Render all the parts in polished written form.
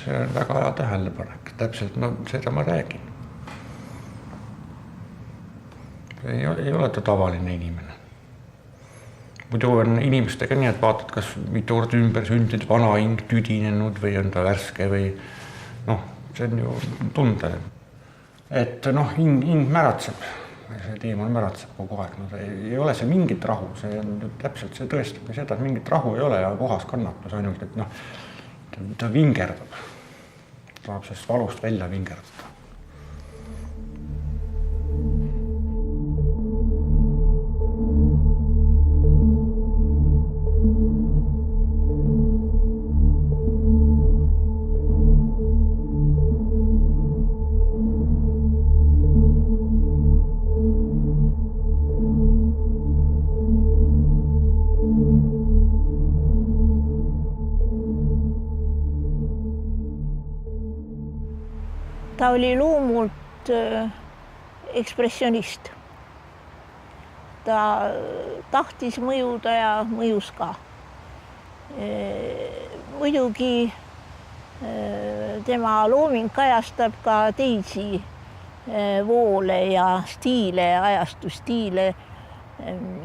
see on väga hea tähelepanek, täpselt seda ma räägin. Ei ole ta tavaline inimene. Muidu on inimestega nii, et vaatad, kas mitu kord ümber sündinud vana hing tüdinenud või on ta värske või see on ju tunda. Et hing märatseb, see teema märatseb kogu aeg. Ei ole see mingit rahu, see on täpselt see tõestab seda, et mingit rahu ei ole ja kohas kannatus ainult, et ta vingerdab. Tahab sellest valust välja vingerdada. Ta oli loomult ekspressionist. Ta tahtis mõjuda ja mõjus ka. Muidugi tema looming kajastab ka teisi voole ja stiile, ajastustiile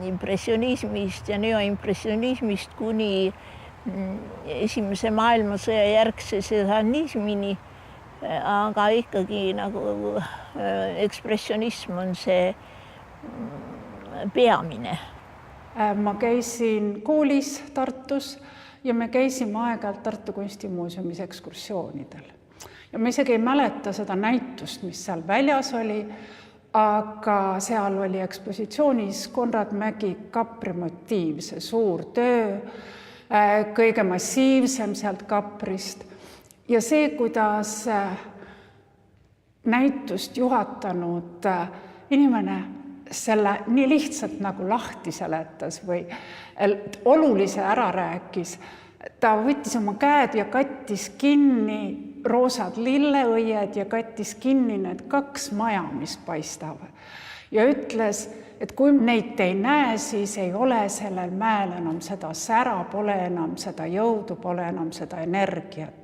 impressionismist ja neoimpressionismist kuni esimese maailmasõja järgse sedanismini. Aga ikkagi nagu ekspressionism on see peamine. Ma käisin koolis Tartus ja me käisime aeg-ajalt Tartu Kunstimuuseumis ekskursioonidel. Ja ma isegi ei mäleta seda näitust, mis seal väljas oli, aga seal oli ekspositsioonis Konrad Mägi Kapri motiiv, see suur töö, kõige massiivsem sealt Kaprist. Ja see, kuidas näitust juhatanud inimene selle nii lihtsalt nagu lahti seletas või olulise ära rääkis, ta võttis oma käed ja kattis kinni roosad lilleõied ja kattis kinni need 2 maja, mis paistavad. Ja ütles, et kui neid ei näe, siis ei ole sellel mäel enam seda sära, pole enam seda jõudu, pole enam seda energiat.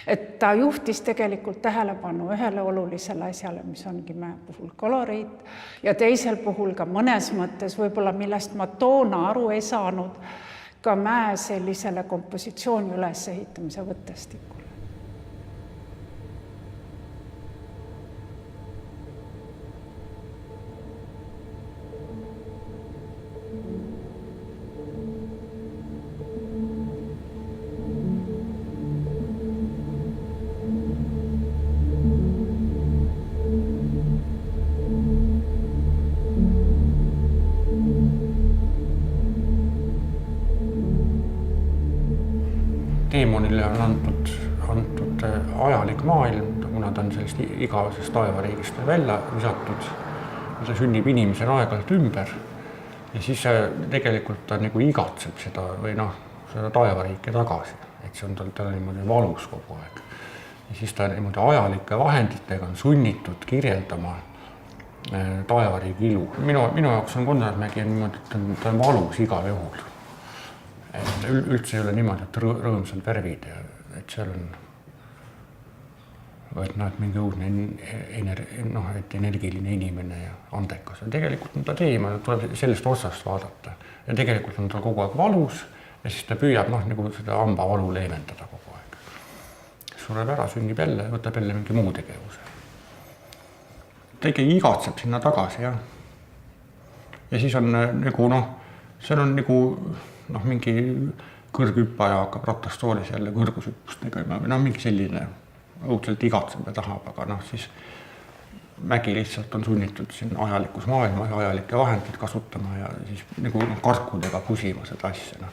Et ta juhtis tegelikult tähelepanu ühele olulisele asjale, mis ongi mäe puhul koloriit ja teisel puhul ka mõnes mõttes võib-olla, millest ma toona aru ei saanud, ka mäe sellisele kompositsiooni ülesehitamise võttestikule. Teemonile on antud ajalik maailm, kuna ta on sellest igavesest taevariigist välja visatud. Ta sünnib inimesena aeg-ajalt ümber ja siis tegelikult ta nagu igatseb seda või seda taevariiki tagasi. Et see on tal niimoodi valus kogu aeg. Ja siis ta niimoodi ajalike vahenditega on sunnitud kirjeldama taevariigi ilu. Minu jaoks on Konrad Mägi niimoodi, et ta on valus igal juhul. Et üldse ei ole niimoodi, et rõõmsad värvid ja et seal on et mingi uudne et energiline inimene ja andekas. Ja tegelikult on ta teema, tuleb sellest otsast vaadata. Ja tegelikult on ta kogu aeg valus ja siis ta püüab nagu seda hambavalu leevendada kogu aeg. Sureb ära, sünnib jälle ja võtab jälle mingi muu tegevuse. Ta ikkagi igatseb sinna tagasi, jah. Ja siis on nagu, seal on nagu mingi kõrghüppaja hakkab ratastoolis jälle kõrgushüppust tegema või mingi selline õudselt igatseb ja tahab, aga siis Mägi lihtsalt on sunnitud siin ajalikus maailmas ja ajalikke vahendeid kasutama ja siis nagu karkudega pusima seda asja,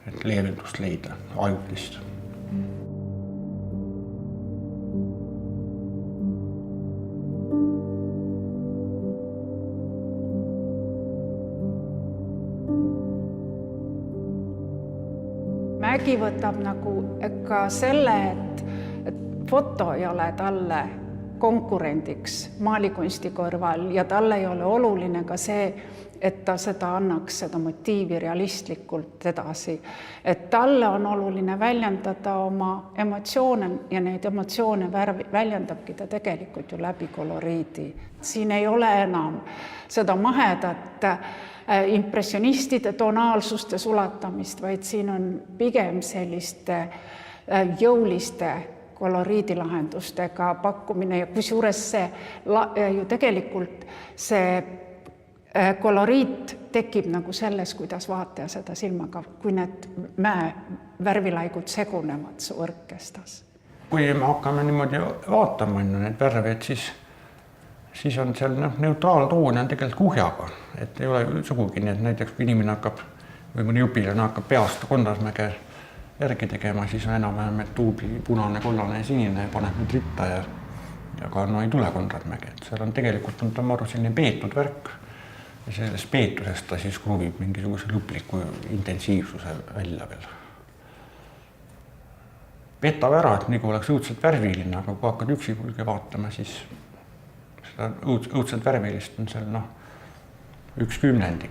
et leevendust leida, ajutist. Mägi võtab nagu ka selle, et foto ei ole talle konkurendiks maalikunsti kõrval ja talle ei ole oluline ka see, et ta seda annaks, seda motiivi realistlikult edasi. Et talle on oluline väljendada oma emotsioone ja neid emotsioone väljendabki ta tegelikult ju läbi koloriidi. Siin ei ole enam seda mahedat impressionistide tonaalsuste sulatamist, vaid siin on pigem selliste jõuliste koloriidilahendustega pakkumine ja kusjuures see ju tegelikult see koloriit tekib nagu selles, kuidas vaataja seda silmaga, kui need värvilaigud segunevad su õrkestas. Kui me hakkame niimoodi vaatama need värved, siis on seal neutraaltoon on tegelikult kuhjaga, et ei ole sugugi nii, et näiteks kui inimene hakkab või mõni õpilane hakkab peast Kondrasmäge järgi tegema, siis on enam-vähem tuubli punane, kollane ja sinine ja paneb nüüd ritta ja ka ei tule Kondrasmäge, et seal on tegelikult ma arvan selline peetud värk ja sellest peetusest ta siis kruvib mingisuguse lõpliku intensiivsuse välja veel. Petab ära, et nagu oleks õudselt värviline, aga kui hakkad üksipulge vaatama, siis seda õudselt värvilist on seal 1/10.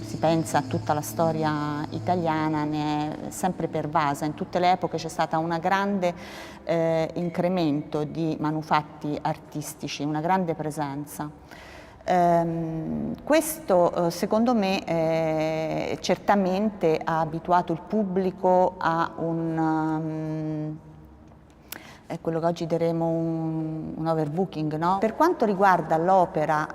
Si pensa a tutta la storia italiana, ne è sempre pervasa. In tutte le epoche c'è stato un grande incremento di manufatti artistici, una grande presenza. Questo secondo me certamente ha abituato il pubblico a è quello che oggi diremo un overbooking, no? Per quanto riguarda l'opera,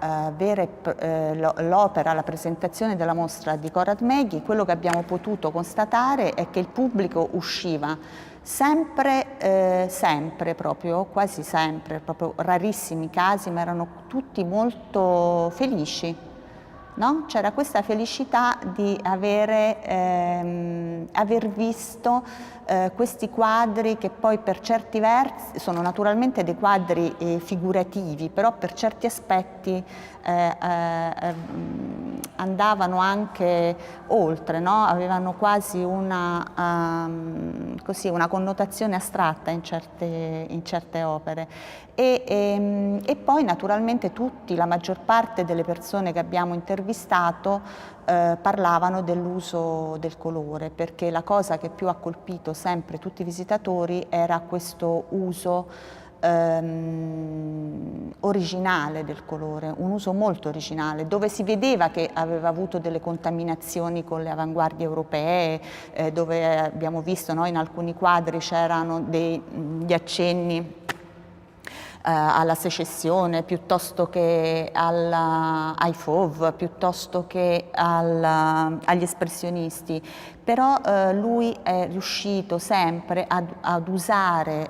la presentazione della mostra di Konrad Mägi, quello che abbiamo potuto constatare è che il pubblico usciva sempre, proprio, quasi sempre, proprio rarissimi casi, ma erano tutti molto felici. No? C'era questa felicità di aver visto questi quadri che poi per certi versi sono naturalmente dei quadri figurativi, però per certi aspetti andavano anche oltre, no? Avevano quasi una connotazione astratta in certe opere. E poi naturalmente la maggior parte delle persone che abbiamo intervistato parlavano dell'uso del colore, perché la cosa che più ha colpito sempre tutti i visitatori era questo uso originale del colore, un uso molto originale, dove si vedeva che aveva avuto delle contaminazioni con le avanguardie europee, dove abbiamo visto, no, in alcuni quadri c'erano degli accenni alla secessione, piuttosto che ai fauve, piuttosto che agli espressionisti. Però lui è riuscito sempre ad usare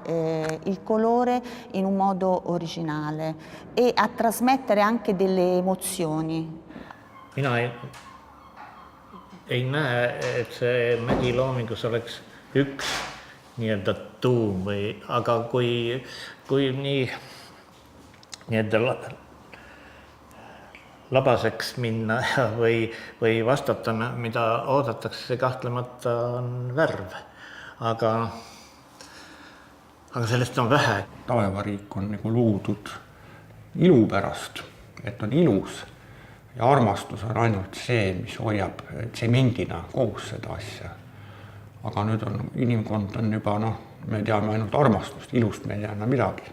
il colore in un modo originale e a trasmettere anche delle emozioni. Mina ei näe, et see Mägi loomingus oleks üks nii-öelda tuum või, aga kui nii-öelda labaseks minna või vastata, mida oodatakse, see kahtlemata on värv. Aga sellest on vähe. Taevariik on nagu loodud ilu pärast, et on ilus ja armastus on ainult see, mis hoiab tsemendina koos seda asja. Aga nüüd inimkond on juba, me teame ainult armastust, ilust me ei tea enam midagi.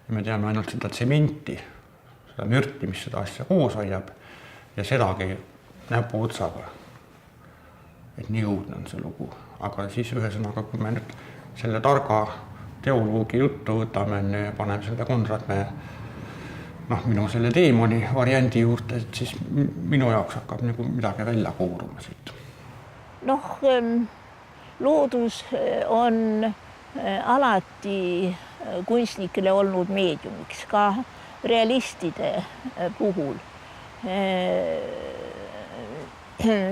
Ja me teame ainult seda tsementi, seda mürti, mis seda asja koos hoiab ja sedagi näpu otsaga. Et nii õudne on see lugu. Aga siis ühesõnaga, kui me nüüd selle targa teoloogi juttu võtame ja paneme selle Kondrasmäe minu selle teemoni variandi juurde, et siis minu jaoks hakkab nagu midagi välja kooruma siit. Loodus on alati kunstnikele olnud meediumiks, ka realistide puhul.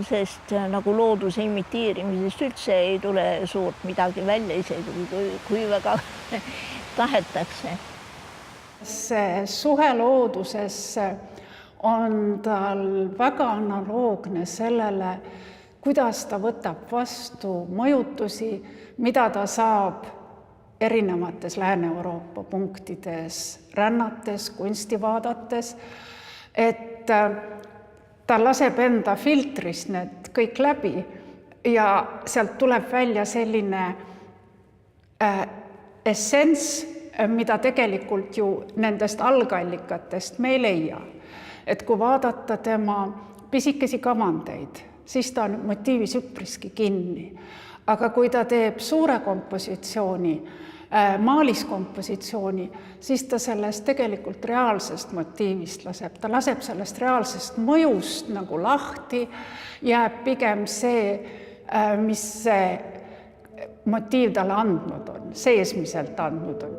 Sest nagu looduse imiteerimisest üldse ei tule suurt midagi välja, isegi kui väga tahetakse. See suhe loodusesse on tal väga analoogne sellele, kuidas ta võtab vastu mõjutusi, mida ta saab erinevates Lääne-Euroopa punktides rännates, kunsti vaadates, et ta laseb enda filtrist need kõik läbi ja sealt tuleb välja selline essents, mida tegelikult ju nendest algallikatest me ei leia. Et kui vaadata tema pisikesi kavandeid, siis ta on motiivis üpriski kinni. Aga kui ta teeb suure kompositsiooni, maaliskompositsiooni, siis ta sellest tegelikult reaalsest motiivist laseb. Ta laseb sellest reaalsest mõjust nagu lahti, jääb pigem see, mis see motiiv talle andnud on, seesmiselt andnud on.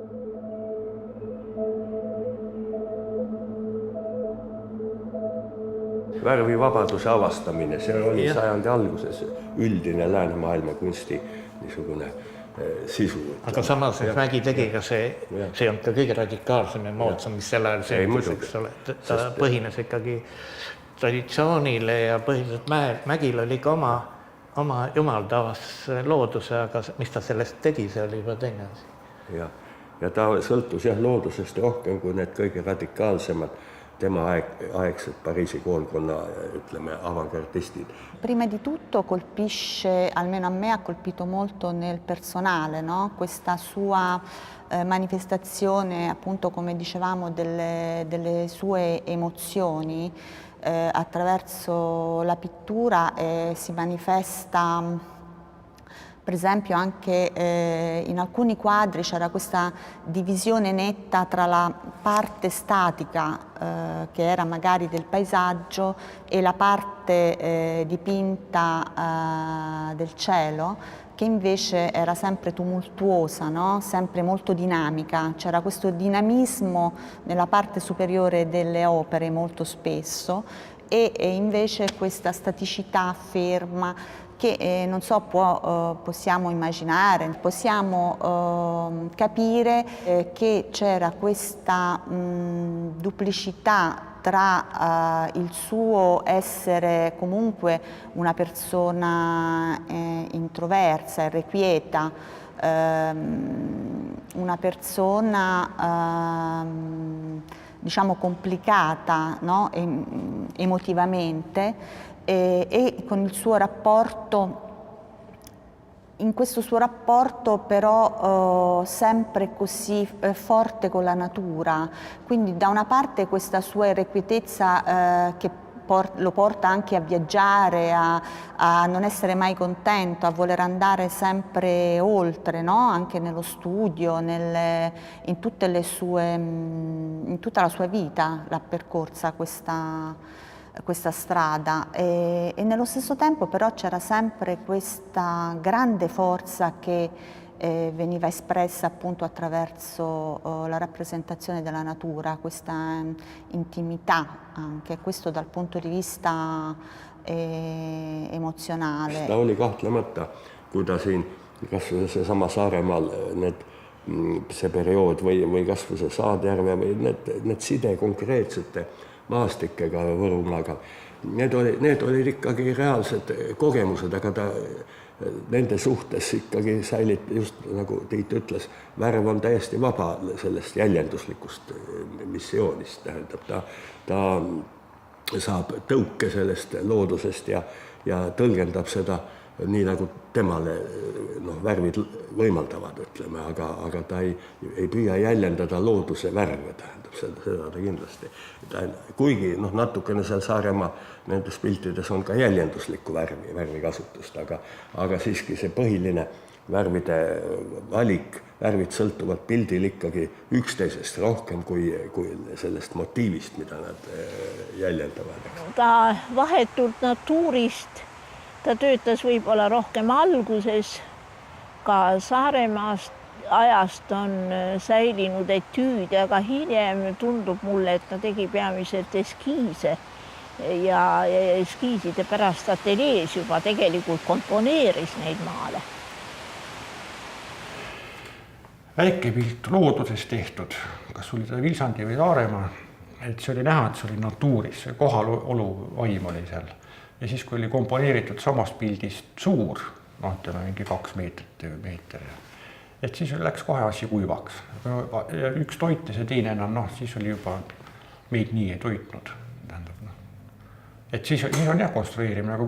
Värvivabaduse avastamine, see oli sajandi alguses üldine läänemaailma kunsti niisugune sisu. Aga samas Mägi tegi ka see on ka kõige radikaalsem ja moodsam, mis selle ajal eks ole. Ta põhines ikkagi traditsioonile ja põhiliselt Mägil oli ka oma jumaltavas looduse, aga mis ta sellest tegi, see oli juba teine asi. Ja ta sõltus loodusest rohkem kui need kõige radikaalsemad tema aegsed Pariisi koolkonna, ütleme, avangardistid. Prima di tutto colpisce, almeno a me ha colpito molto nel personale, no? Questa sua manifestazione, appunto come dicevamo, delle sue emozioni attraverso la pittura si manifesta. Per esempio anche in alcuni quadri c'era questa divisione netta tra la parte statica che era magari del paesaggio e la parte dipinta del cielo, che invece era sempre tumultuosa, no? Sempre molto dinamica. C'era questo dinamismo nella parte superiore delle opere molto spesso e invece questa staticità ferma che non so, possiamo immaginare, possiamo capire che c'era questa duplicità tra il suo essere comunque una persona introversa, irrequieta, una persona diciamo complicata, no? Emotivamente, e con il suo rapporto, in questo suo rapporto però sempre così forte con la natura. Quindi da una parte questa sua irrequietezza che lo porta anche a viaggiare, a non essere mai contento, a voler andare sempre oltre, no? Anche nello studio, in tutta la sua vita l'ha percorsa questa strada e nello stesso tempo però c'era sempre questa grande forza che veniva espressa appunto attraverso la rappresentazione della natura, questa intimità anche, questo dal punto di vista emotsionale. Ta oli kahtlemata, kui ta siin kasvõi seesama Saaremaal see periood või kasvõi see Saadjärve või need side konkreetsete maastikega Võrumaaga. Need olid ikkagi reaalsed kogemused, aga ta nende suhtes ikkagi säilit, just nagu Tiit ütles, värv on täiesti vaba sellest jäljenduslikust missioonist. Tähendab, ta saab tõuke sellest loodusest ja tõlgendab seda nii nagu temale värvid võimaldavad, ütleme, aga ta ei püüa jäljendada looduse värve, tähendab seda ta kindlasti. Kuigi natukene seal Saaremaa nendes piltides on ka jäljenduslikku värvi kasutust, aga siiski see põhiline värvide valik, värvid sõltuvad pildil ikkagi üksteisest rohkem kui sellest motiivist, mida nad jäljendavad. Ta vahetult natuurist, ta töötas võib-olla rohkem alguses ka Saaremaast ajast on säilinud etüüd, aga hiljem tundub mulle, et ta tegi peamiselt eskiise ja eskiiside pärast ateljees juba tegelikult komponeeris neid maale. Väike pilt loodusest tehtud, kas oli ta Vilsandi või Saaremaa, et see oli näha, et see oli natuuris, see kohalolu vaim oli seal. Ja siis, kui oli komponeeritud samast pildist suur, ütleme mingi 2 meeter, et siis läks kohe asi kuivaks. Ja üks toitis ja teine enam, siis oli juba meid nii ei toitnud. Et siis on jah konstrueerimine, aga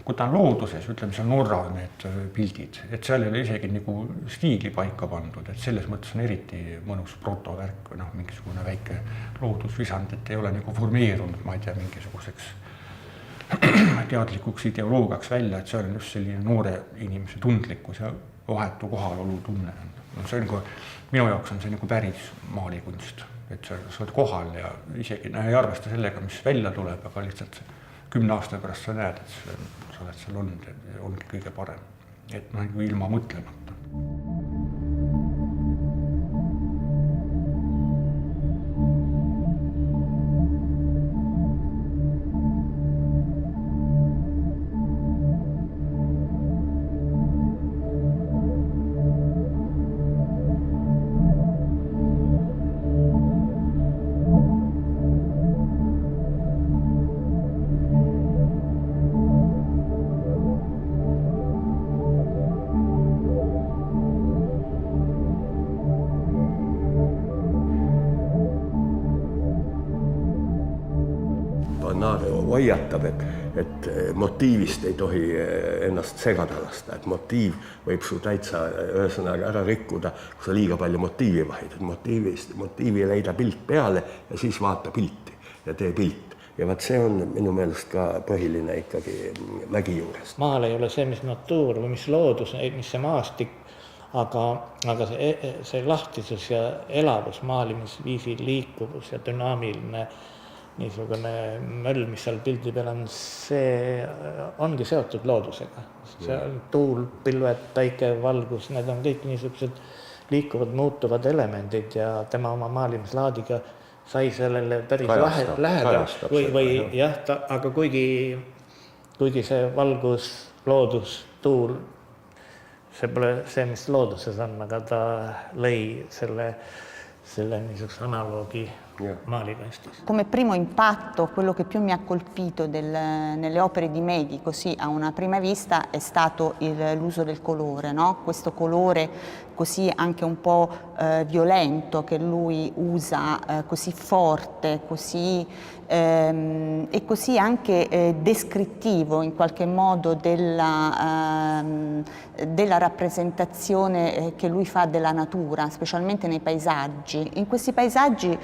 kui ta on looduses, ütleme seal Norra need pildid, et seal ei ole isegi nagu stiili paika pandud, et selles mõttes on eriti mõnus protovärk või mingisugune väike loodusvisand, et ei ole nagu formeerunud, ma ei tea, mingisuguseks teadlikuks ideoloogiaks välja, et see on just selline noore inimese tundlikkus ja vahetu kohalolu tunne. See on minu jaoks on see nagu päris maalikunst, et sa oled kohal ja isegi ei arvesta sellega, mis välja tuleb, aga lihtsalt 10 aasta pärast sa näed, et sa oled seal olnud ja ongi kõige parem. Et ilma mõtlemata. Hoiatab, et motiivist ei tohi ennast segada lasta, et motiiv võib su täitsa ühesõnaga ära rikkuda, kui sa liiga palju motiivi vahid, et motiivi leida pilt peale ja siis vaata pilti ja tee pilt. Ja vaat see on minu meelest ka põhiline ikkagi mägi juures. Maal ei ole see, mis natuur või mis loodus, mis see maastik, aga see lahtisus ja elavus, maalimisviisi liikuvus ja dünaamiline niisugune möll, mis seal pildi peal on, see ongi seotud loodusega. See on tuul, pilved, päike, valgus, need on kõik niisugused liikuvad, muutuvad elemendid ja tema oma maalimislaadiga sai sellele päris lähedalt või jah, aga kuigi see valgus, loodus, tuul, see pole see, mis looduses on, aga ta lõi selle niisuguse analoogi maalikunstist. Come primo impatto, quello che più mi ha colpito nelle opere di Medi, così a una prima vista, è stato l'uso del colore, no? Questo colore così anche un po' violento che lui usa, così forte, così, e così anche descrittivo in qualche modo della rappresentazione che lui fa della natura, specialmente nei paesaggi. In questi paesaggi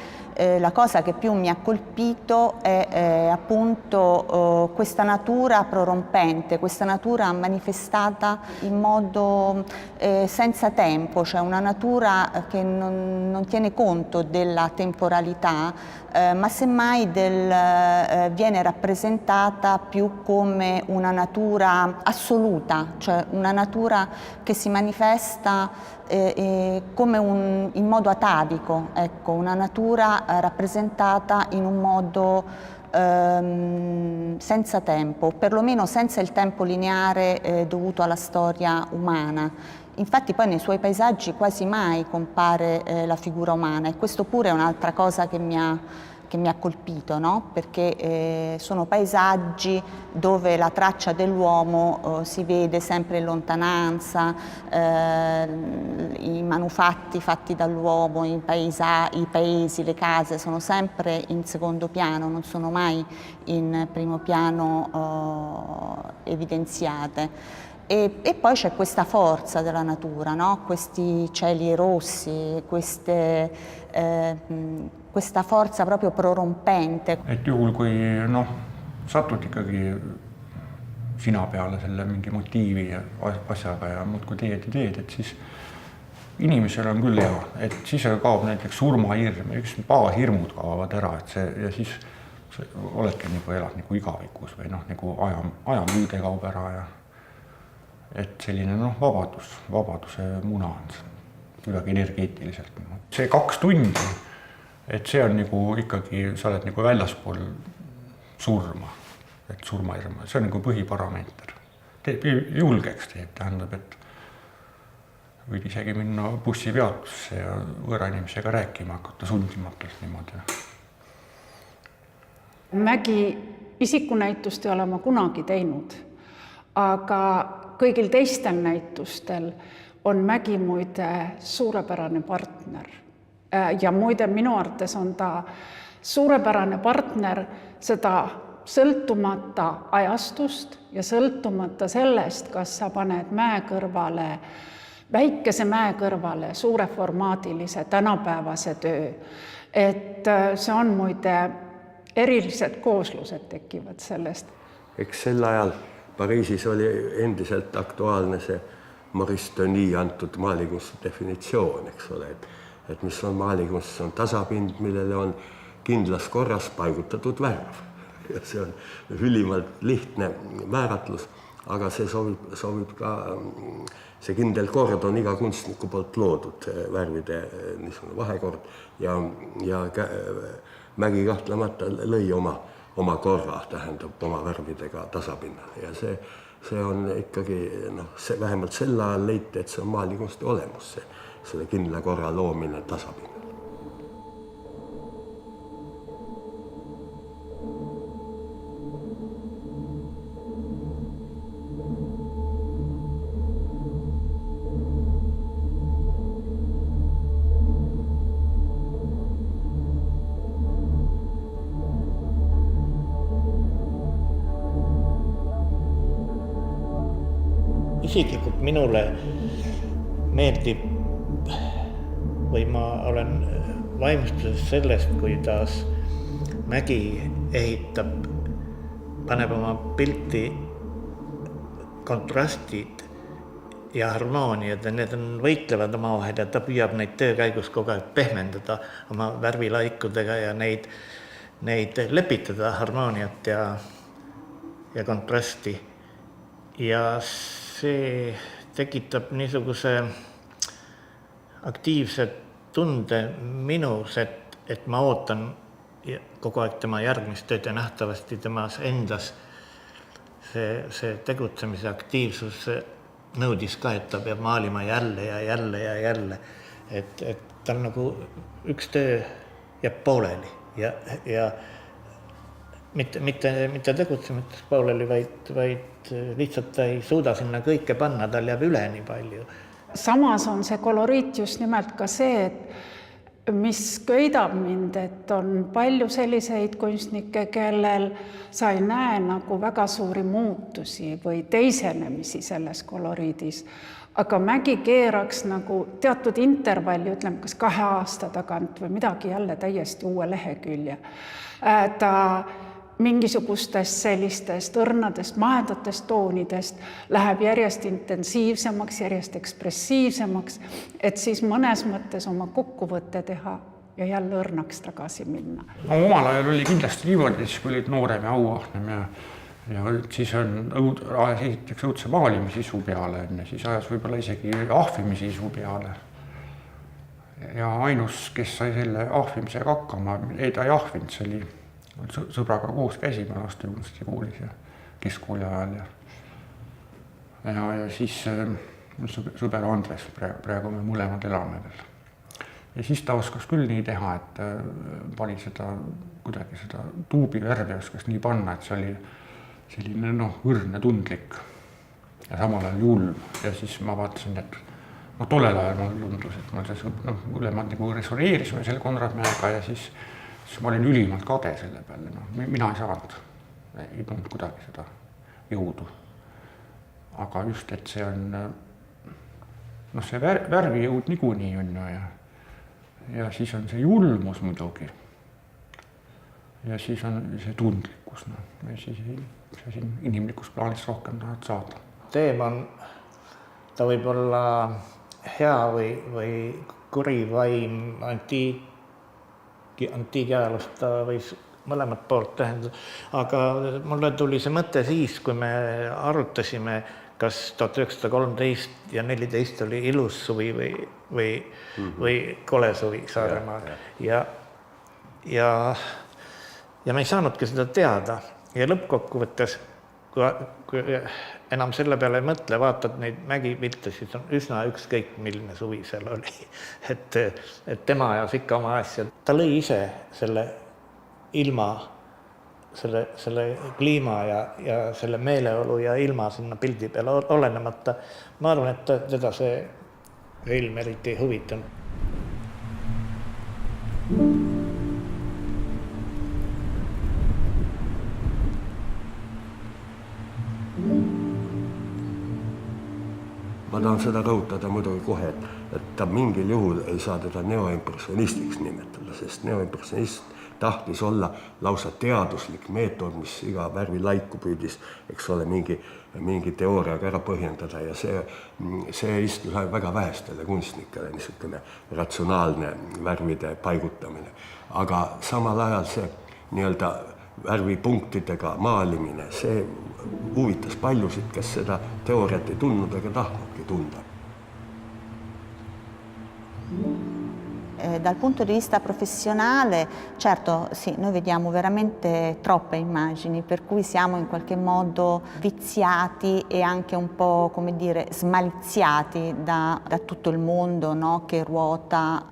la cosa che più mi ha colpito è appunto questa natura prorompente, questa natura manifestata in modo senza tempo, cioè una natura che non tiene conto della temporalità, ma semmai viene rappresentata più come una natura assoluta, cioè una natura che si manifesta come in modo atavico, ecco, una natura rappresentata in un modo senza tempo, perlomeno senza il tempo lineare dovuto alla storia umana. Infatti poi nei suoi paesaggi quasi mai compare la figura umana e questo pure è un'altra cosa che mi ha colpito, no? Perché sono paesaggi dove la traccia dell'uomo si vede sempre in lontananza, i manufatti fatti dall'uomo, i paesi, le case sono sempre in secondo piano, non sono mai in primo piano evidenziate. E poi c'è questa forza della natura, no? Questi cieli rossi, questa forza proprio prorompente. Et juhul, kui satud ikkagi sina peale selle mingi motiivi ja asjaga ja muudkui teed, et siis inimesel on küll hea, et siis kaob näiteks surmahirm, üks baashirmud kaovad ära, et see ja siis oledki nagu elad nagu igavikus või nagu ajamüüde kaob ära ja et selline vabaduse muna on see. kuidagi energeetiliselt. See 2 tundi, et see on nagu ikkagi, sa oled nagu väljaspool surma, et surmahirma, see on nagu põhiparameeter. Teeb julgeks teeb, tähendab, et võid isegi minna bussipeatusse ja võõra inimesega rääkima hakata sundimatult niimoodi. Mägi isikunäitust ei ole ma kunagi teinud, aga kõigil teistel näitustel on Mägi muide suurepärane partner. Ja muide minu arvates on ta suurepärane partner seda sõltumata ajastust ja sõltumata sellest, kas sa paned väikese mäe kõrvale suureformaadilise tänapäevase töö. Et see on muide erilised kooslused tekivad sellest. Eks sel ajal Pariisis oli endiselt aktuaalne see Maurice Denis antud maalikunsti definitsioon, eks ole, et mis on maalikunst, see on tasapind, millele on kindlas korras paigutatud värv. Ja see on ülimalt lihtne määratlus, aga see sobib ka, see kindel kord on iga kunstniku poolt loodud värvide niisugune vahekord ja Mägi kahtlemata lõi oma korra, tähendab oma värvidega tasapinnal ja see on ikkagi, vähemalt sel ajal leiti, et see on maalikunsti olemus, selle kindla korra loomine tasapinnal. Isiklikult minule meeldib või ma olen vaimustuses sellest, kuidas Mägi ehitab, paneb oma pilti kontrastid ja harmooniad ja need võitlevad omavahel ja ta püüab neid töö käigus kogu aeg pehmendada oma värvilaikudega ja neid lepitada harmooniat ja kontrasti. Ja see tekitab niisuguse aktiivse tunde minus, et ma ootan kogu aeg tema järgmist tööd ja nähtavasti temas endas see tegutsemise aktiivsus nõudis ka, et ta peab maalima jälle ja jälle ja jälle. Et tal nagu üks töö jääb pooleli ja mitte tegutsemises pooleli, vaid lihtsalt ta ei suuda sinna kõike panna, tal jääb üle nii palju. Samas on see koloriit just nimelt ka see, et mis köidab mind, et on palju selliseid kunstnikke, kellel sa ei näe nagu väga suuri muutusi või teisenemisi selles koloriidis. Aga Mägi keeraks nagu teatud intervalli, ütleme kas 2 aasta tagant või midagi jälle täiesti uue lehekülje. Ta mingisugustest sellistest õrnadest, mahedatest toonidest läheb järjest intensiivsemaks, järjest ekspressiivsemaks, et siis mõnes mõttes oma kokkuvõtte teha ja jälle õrnaks tagasi minna. No, omal ajal oli kindlasti niimoodi, siis kui olid noorem ja auahnem ja siis esiteks õudse maalimise isu peale, siis ajas võib-olla isegi ahvimise isu peale. Ja ainus, kes sai selle ahvimisega hakkama, ta ei ahvinud, see oli sõbraga koos käisime lastekunsti koolis ja keskkooli ajal ja siis sõber Andres, praegu me mõlemad elame veel. Ja siis ta oskas küll nii teha, et pani kuidagi seda tuubi värvi oskas nii panna, et see oli selline õrne tundlik ja samal ajal julm. Ja siis ma vaatasin, et tollel ajal mul tundus, et ma mõlemad nagu resoneerisime selle Konrad Mäega ja siis ma olin ülimalt kade selle peale. Mina ei saanud, ei tulnud kuidagi seda jõudu. Aga just, et see on, see värvijõud niikuinii on ja siis on see julmus muidugi. Ja siis on see tundlikkus, ja siis see inimlikus plaanis rohkem tahad saada. Teem on, ta võib olla hea või kuri vaim antiigiajalust, ta võis mõlemat poolt tähendada. Aga mulle tuli see mõte siis, kui me arutasime, kas 1913 ja 14 oli ilus suvi või kole suvi Saaremaal. Ja me ei saanudki seda teada ja lõppkokkuvõttes, kui enam selle peale ei mõtle, vaatad neid mägipilte, siis on üsna ükskõik, milline suvi seal oli. Et tema ajas ikka oma asja. Ta lõi ise selle ilma, selle kliima ja selle meeleolu ja ilma sinna pildi peale olenemata. Ma arvan, et teda see film eriti ei huvitanud. Ma tahan seda rõhutada muidugi kohe, et ta mingil juhul ei saa teda neoimpressionistiks nimetada, sest neoimpressionist tahtis olla lausa teaduslik meetod, mis iga värvilaiku püüdis, eks ole, mingi teooriaga ära põhjendada ja see istus väga vähestele kunstnikele niisugune ratsionaalne värvide paigutamine. Aga samal ajal see nii-öelda värvipunktidega maalimine, see huvitas paljusid, kes seda teooriat ei tundnud ega tahtnudki tunda. Dal punto di vista professionale, certo, sì, noi vediamo veramente troppe immagini, per cui siamo in qualche modo viziati e anche un po', come dire, smaliziati da tutto il mondo, no? Che ruota,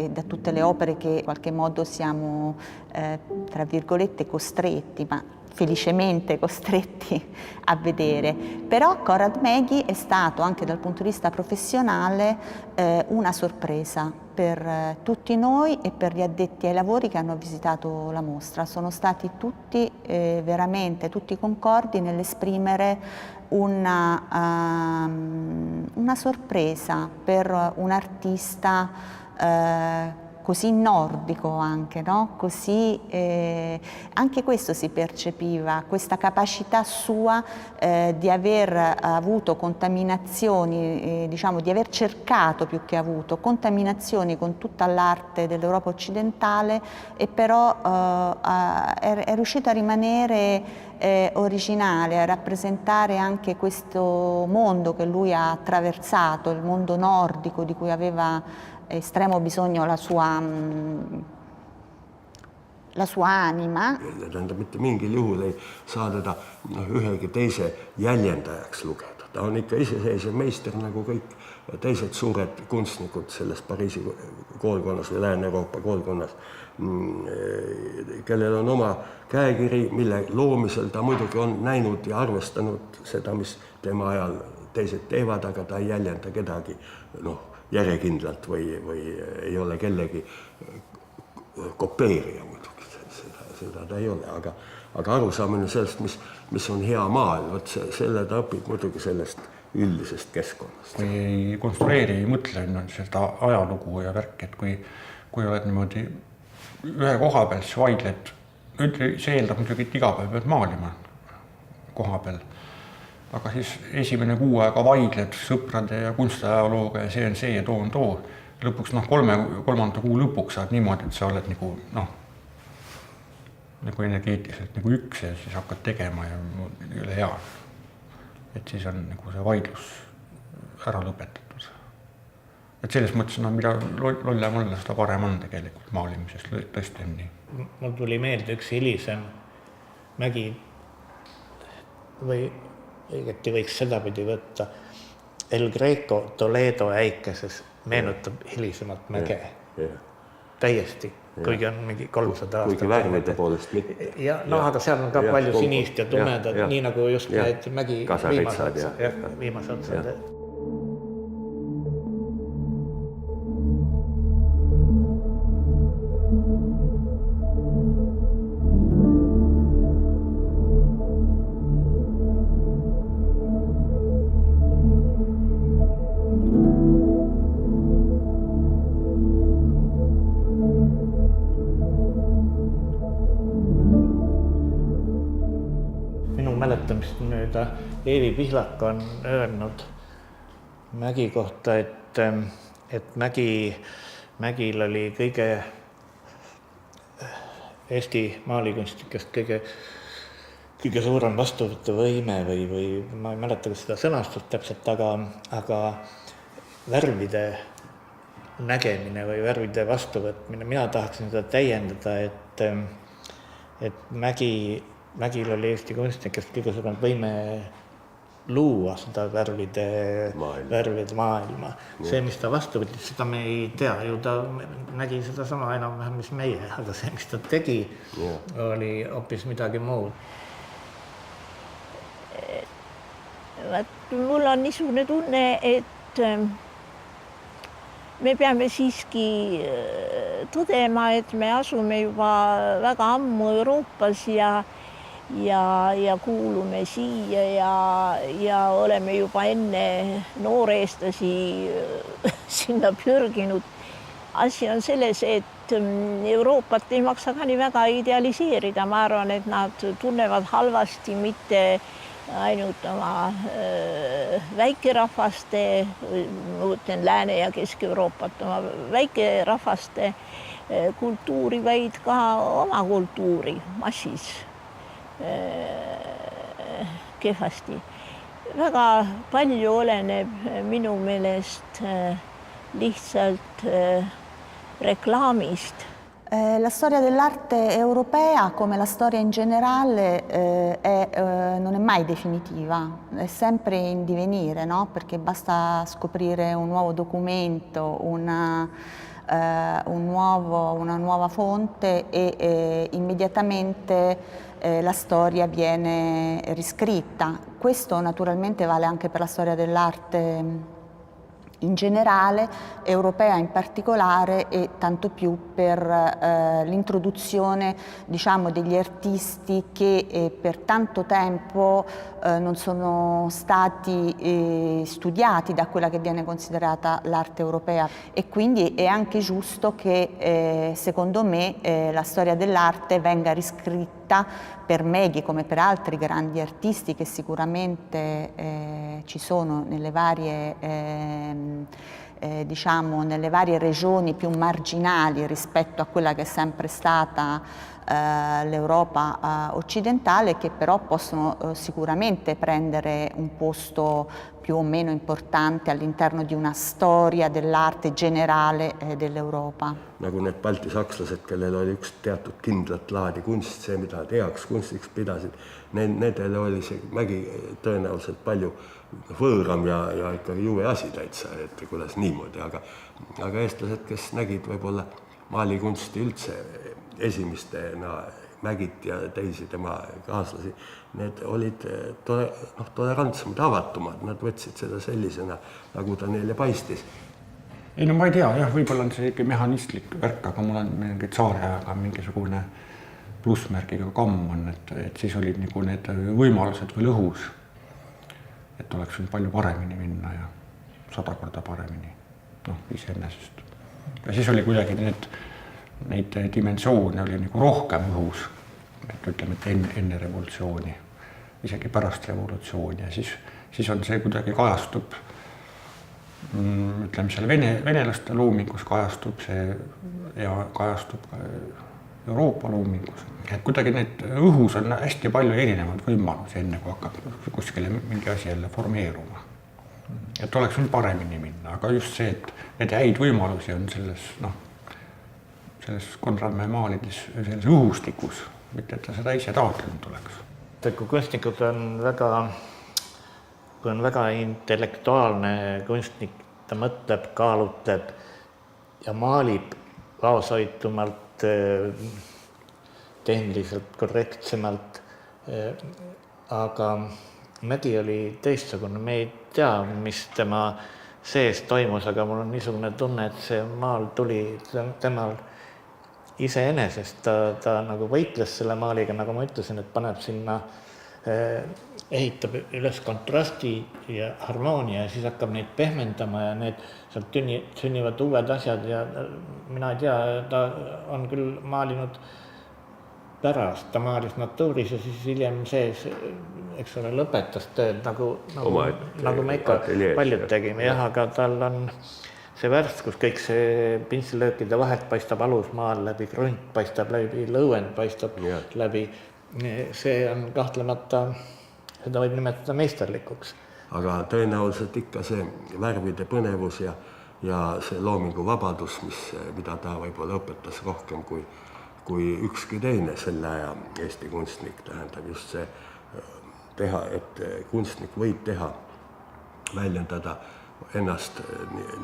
da tutte le opere che in qualche modo siamo, tra virgolette, costretti, ma felicemente costretti a vedere. Però Konrad Mägi è stato, anche dal punto di vista professionale, una sorpresa per tutti noi e per gli addetti ai lavori che hanno visitato la mostra. Sono stati tutti, veramente tutti concordi nell'esprimere una sorpresa per un artista così nordico anche, no? Così, anche questo si percepiva, questa capacità sua di aver avuto contaminazioni, diciamo di aver cercato più che avuto contaminazioni con tutta l'arte dell'Europa occidentale e però è riuscito a rimanere originale, a rappresentare anche questo mondo che lui ha attraversato, il mondo nordico di cui aveva estremo bisogno la sua anima. Tähendab, mitte mingil juhul ei saa teda ühegi teise jäljendajaks lugeda. Ta on ikka iseseisev meister nagu kõik teised suured kunstnikud selles Pariisi koolkonnas või Lääne-Euroopa koolkonnas, kellel on oma käekiri, mille loomisel ta muidugi on näinud ja arvestanud seda, mis tema ajal teised teevad, aga ta ei jäljenda kedagi järjekindlalt või ei ole kellegi kopeerija muidugi, seda ta ei ole, aga arusaamine sellest, mis on hea maal, selle ta õpib muidugi sellest üldisest keskkonnast. Kui ei konstrueeri, ei mõtle seda ajalugu ja värk, et kui oled niimoodi ühe koha peal, siis vaidled, see eeldab muidugi, et iga päev pead maalima koha peal. Aga siis esimene kuu aega vaidled sõprade ja kunstiajalooga ja see on see ja too on too. Lõpuks kolmanda kuu lõpuks saad niimoodi, et sa oled nagu energeetiliselt nagu üks ja siis hakkad tegema ja üle hea. Et siis on nagu see vaidlus ära lõpetatud. Et selles mõttes, mida lollem olla, seda parem on tegelikult maalimisest tõesti on nii. Mul tuli meelde üks hilisem Mägi või õigeti võiks sedapidi võtta. El Greco Toledo äikeses meenutab hilisemat mäge. Täiesti, kuigi on mingi 300 aastat. Kuigi värvide poolest mitte. Ja, aga seal on ka palju sinist ja tumedad, nii nagu just need Mägi viimase otsad. Mäletamist mööda Eevi Pihlak on öelnud Mägi kohta, et Mägil oli kõige Eesti maalikunstnikest kõige suurem vastuvõtuvõime või ma ei mäleta, kas seda sõnastust täpselt, aga värvide nägemine või värvide vastuvõtmine, mina tahaksin seda täiendada, et Mägil oli Eesti kunstnikest kõige suurem võime luua seda värvide maailma. See, mis ta vastu võttis, seda me ei tea ju, ta nägi seda sama enam-vähem, mis meie, aga see, mis ta tegi, oli hoopis midagi muud. Mul on niisugune tunne, et me peame siiski tõdema, et me asume juba väga ammu Euroopas ja kuulume siia ja oleme juba enne nooreestlasi sinna pürginud. Asi on selles, et Euroopat ei maksa ka nii väga idealiseerida. Ma arvan, et nad tunnevad halvasti mitte ainult oma väikerahvaste, mõtlen Lääne- ja Kesk-Euroopat, oma väikerahvaste kultuuri, vaid ka oma kultuuri massis kehvasti. Väga palju oleneb minu meelest lihtsalt reklaamist. La storia dell'arte europea, come la storia in generale, non è mai definitiva, è sempre in divenire, no? Perché basta scoprire un nuovo documento, una nuova fonte e immediatamente la storia viene riscritta. Questo naturalmente vale anche per la storia dell'arte in generale, europea in particolare, e tanto più per l'introduzione, diciamo, degli artisti che per tanto tempo non sono stati studiati da quella che viene considerata l'arte europea, e quindi è anche giusto che secondo me la storia dell'arte venga riscritta per Meghi come per altri grandi artisti che sicuramente ci sono nelle varie diciamo nelle varie regioni più marginali rispetto a quella che è sempre stata l'Europa occidentale, che però possono sicuramente prendere un posto più o meno importante all'interno di una storia dell'arte generale dell'Europa. Nagu need baltisakslased, kellel oli üks teatud kindlat laadi kunst, see, mida nad heaks kunstiks pidasid, nendele oli see Mägi tõenäoliselt palju võõram ja ikkagi juve asi täitsa, et kuidas niimoodi, aga eestlased, kes nägid võib-olla maalikunsti üldse esimistena Mägit ja teisi tema kaaslasi, need olid tolerantsemad, avatumad, nad võtsid seda sellisena, nagu ta neile paistis. Ei no ma ei tea, jah, võib-olla on see ikka mehhanistlik värk, aga mul on mingi tsaariajaga mingisugune plussmärgiga kamm on, et siis olid nagu need võimalused veel õhus, et oleks palju paremini minna ja 100 korda paremini, iseenesest. Ja siis oli kuidagi neid dimensioone oli nagu rohkem õhus, et ütleme, et enne revolutsiooni, isegi pärast revolutsiooni, ja siis on see kuidagi kajastub, ütleme, seal venelaste loomingus kajastub see ja kajastub ka Euroopa loomingus. Et kuidagi need õhus on hästi palju erinevad võimalusi enne, kui hakkab kuskile mingi asi jälle formeeruma. Et oleks veel paremini minna, aga just see, et need häid võimalusi on selles Konradmäe maalides, selles õhustikus, mitte et ta seda ise taotlenud oleks. Kui kunstnikud on väga intellektuaalne kunstnik, ta mõtleb, kaalutleb ja maalib vaoshoitumalt, tehniliselt korrektsemalt, aga Mägi oli teistsugune, me ei tea, mis tema sees toimus, aga mul on niisugune tunne, et see maal tuli temal iseenesest, ta nagu võitles selle maaliga, nagu ma ütlesin, et paneb sinna, ehitab üles kontrasti ja harmoonia ja siis hakkab neid pehmendama ja sealt sünnivad uued asjad ja mina ei tea, ta on küll maalinud pärast, ta maalis natuuris ja siis hiljem sees, eks ole, lõpetas tööd, nagu me ikka paljud tegime, jah, aga tal on see värskus, kõik see pintslilöökide vahelt paistab alusmaal läbi, krunt paistab läbi, lõuend paistab läbi, see on kahtlemata, seda võib nimetada meisterlikuks. Aga tõenäoliselt ikka see värvide põnevus ja see loominguvabadus, mida ta võib-olla õpetas rohkem kui ükski teine selle aja Eesti kunstnik, tähendab just see teha, et kunstnik võib teha, väljendada ennast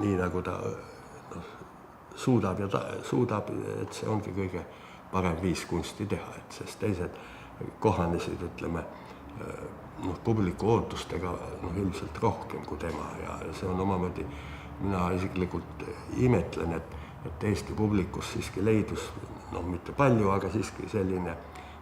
nii nagu ta suudab, et see ongi kõige parem viis kunsti teha, et sest teised kohanesid, ütleme, publiku ootustega ilmselt rohkem kui tema ja see on omamoodi, mina isiklikult imetlen, et Eesti publikus siiski leidus, mitte palju, aga siiski selline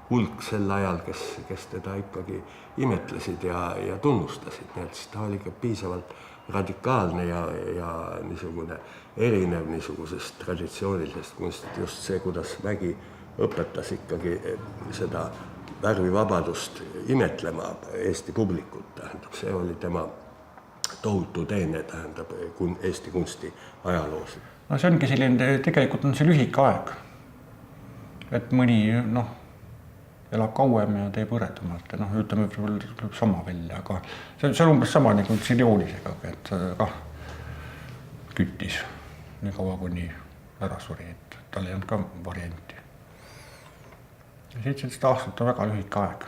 hulk sel ajal, kes teda ikkagi imetlesid ja tunnustasid, nii et siis ta oli ka piisavalt radikaalne ja niisugune erinev niisugusest traditsioonilisest kunstist, just see, kuidas Mägi õpetas ikkagi seda värvivabadust imetlema Eesti publikut, tähendab, see oli tema tohutu teene, tähendab, Eesti kunsti ajaloos. No see ongi selline, tegelikult on see lühike aeg, et mõni elab kauem ja teeb õredumalt ja ütleme, tuleb sama välja, aga see on umbes sama nagu Tsilionisega, et küttis nii kaua, kuni ära suri, et tal ei olnud ka varianti. 17 aastat on väga lühike aeg.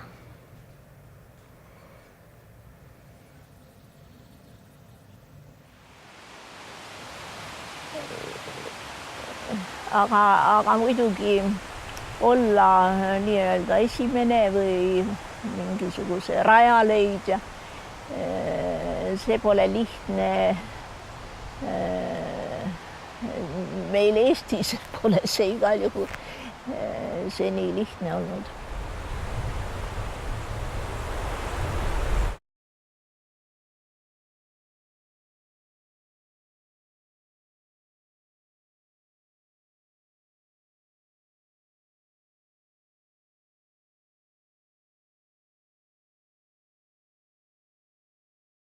Aga muidugi olla nii-öelda esimene või mingisuguse rajaleidja, see pole lihtne. Meil Eestis pole see igal juhul see nii lihtne olnud.